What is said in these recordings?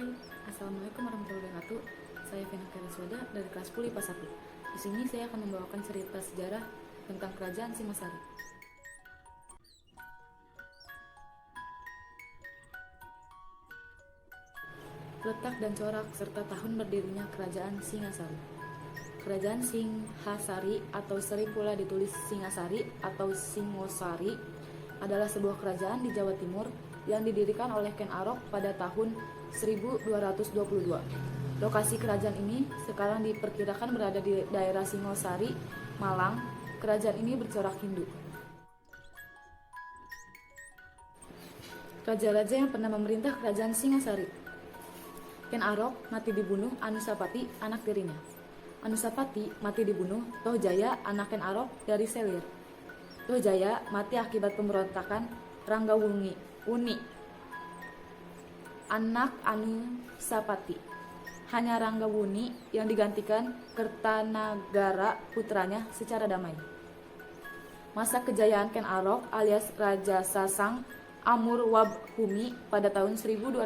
Hai, Assalamualaikum warahmatullahi wabarakatuh. Saya Vina Kariswada dari kelas 10 IPA 1. Di sini saya akan membawakan cerita sejarah tentang kerajaan Singasari. Letak dan corak serta tahun berdirinya kerajaan Singasari. Kerajaan Singhasari atau sering pula ditulis Singasari atau Singosari adalah sebuah kerajaan di Jawa Timur yang didirikan oleh Ken Arok pada tahun 1222. Lokasi kerajaan ini sekarang diperkirakan berada di daerah Singosari, Malang. Kerajaan ini bercorak Hindu. Raja-raja yang pernah memerintah kerajaan Singasari. Ken Arok mati dibunuh Anusapati, anak tirinya. Anusapati mati dibunuh Tohjaya, anak Ken Arok dari Selir. Tohjaya mati akibat pemberontakan Ranggawuni, anak Anusapati. Hanya Ranggawuni yang digantikan Kertanagara putranya secara damai. Masa kejayaan Ken Arok alias Raja Sasang Amurwabhumi pada tahun 1222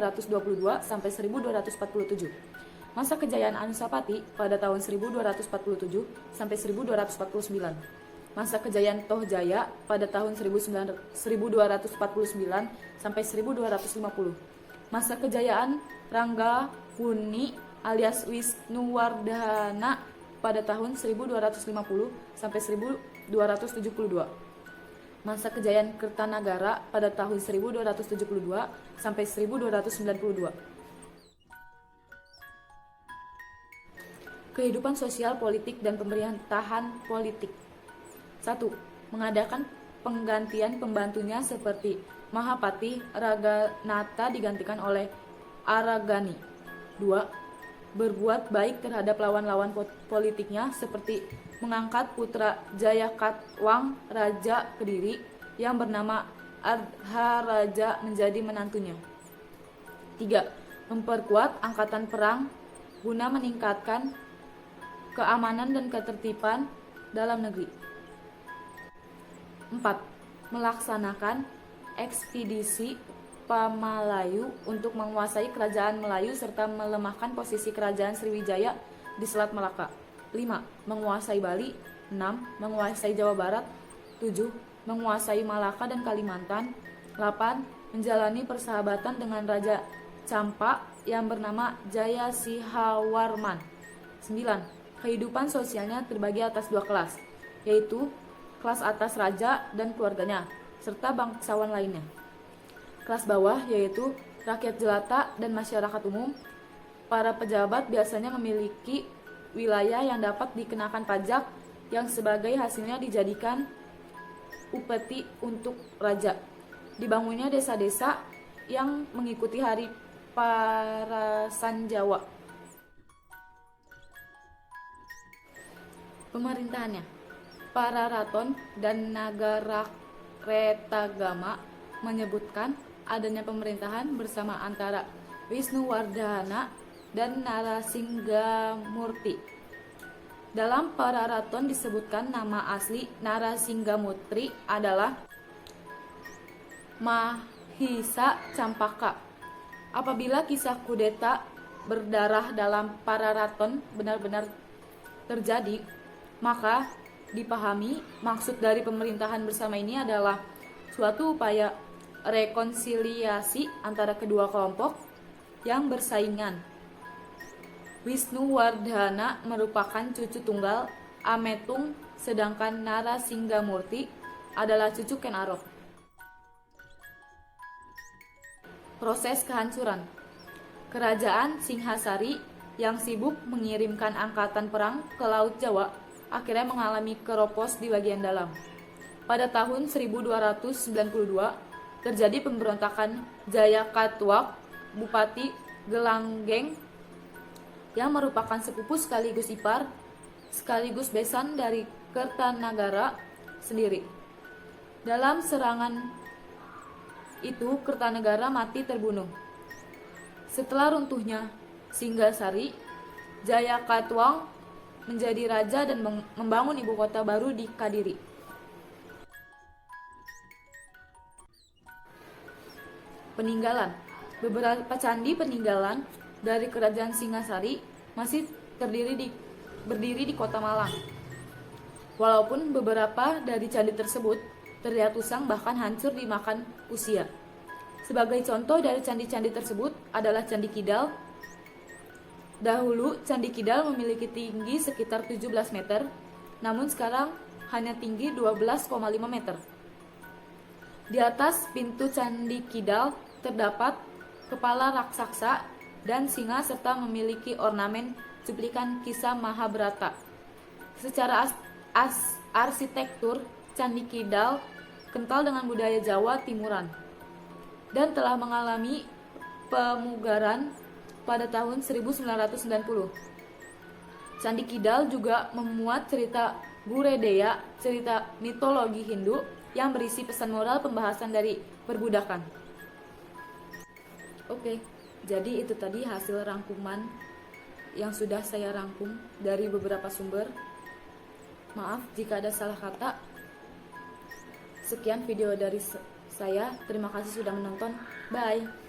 sampai 1247. Masa kejayaan Anusapati pada tahun 1247 sampai 1249. Masa kejayaan Tohjaya pada tahun 1249 sampai 1250. Masa kejayaan Ranggawuni alias Wisnuwardhana pada tahun 1250 sampai 1272. Masa kejayaan Kertanagara pada tahun 1272 sampai 1292. Kehidupan sosial, politik, dan pemerintahan politik. 1. Mengadakan penggantian pembantunya seperti Mahapati Raganata digantikan oleh Aragani. 2. Berbuat baik terhadap lawan-lawan politiknya seperti mengangkat putra Jayakatwang Raja Kediri yang bernama Ardharaja menjadi menantunya. 3. Memperkuat angkatan perang guna meningkatkan keamanan dan ketertiban dalam negeri. 4. Melaksanakan ekspedisi Pamalayu untuk menguasai kerajaan Melayu serta melemahkan posisi kerajaan Sriwijaya di Selat Malaka. 5. Menguasai Bali. 6. Menguasai Jawa Barat. 7. Menguasai Malaka dan Kalimantan. 8. Menjalani persahabatan dengan Raja Campa yang bernama Jayasihawarman. 9. Kehidupan sosialnya terbagi atas dua kelas, yaitu kelas atas raja dan keluarganya, serta bangsawan lainnya. Kelas bawah yaitu rakyat jelata dan masyarakat umum. Para pejabat biasanya memiliki wilayah yang dapat dikenakan pajak yang sebagai hasilnya dijadikan upeti untuk raja. Dibangunnya desa-desa yang mengikuti hari Parasan Jawa. Pemerintahannya, para raton dan Nagarakretagama menyebutkan adanya pemerintahan bersama antara Wisnuwardhana dan Narasinghamurti. Dalam para raton disebutkan nama asli Narasinghamurti adalah Mahisa Campaka. Apabila kisah kudeta berdarah dalam para raton benar-benar terjadi, maka dipahami maksud dari pemerintahan bersama ini adalah suatu upaya rekonsiliasi antara kedua kelompok yang bersaingan. Wisnuwardhana merupakan cucu tunggal Ametung, sedangkan Narasinghamurti adalah cucu Ken Arok. Proses kehancuran. Kerajaan Singhasari yang sibuk mengirimkan angkatan perang ke Laut Jawa akhirnya mengalami keropos di bagian dalam. Pada tahun 1292 terjadi pemberontakan Jayakatwang, Bupati Gelanggeng, yang merupakan sepupu sekaligus ipar sekaligus besan dari Kertanagara sendiri. Dalam serangan itu Kertanagara mati terbunuh. Setelah runtuhnya Singhasari, Jayakatwang menjadi raja dan membangun ibu kota baru di Kadiri. Peninggalan. Beberapa candi peninggalan dari Kerajaan Singasari masih berdiri di Kota Malang. Walaupun beberapa dari candi tersebut terlihat usang bahkan hancur dimakan usia. Sebagai contoh dari candi-candi tersebut adalah Candi Kidal. Dahulu Candi Kidal memiliki tinggi sekitar 17 meter, namun sekarang hanya tinggi 12,5 meter. Di atas pintu Candi Kidal terdapat kepala raksasa dan singa serta memiliki ornamen cuplikan kisah Mahabharata. Secara arsitektur, Candi Kidal kental dengan budaya Jawa Timuran dan telah mengalami pemugaran pada tahun 1990. Candi Kidal juga memuat cerita Buredeya, cerita mitologi Hindu yang berisi pesan moral pembahasan dari perbudakan. Oke, jadi itu tadi hasil rangkuman yang sudah saya rangkum dari beberapa sumber. Maaf jika ada salah kata. Sekian video dari saya. Terima kasih sudah menonton. Bye.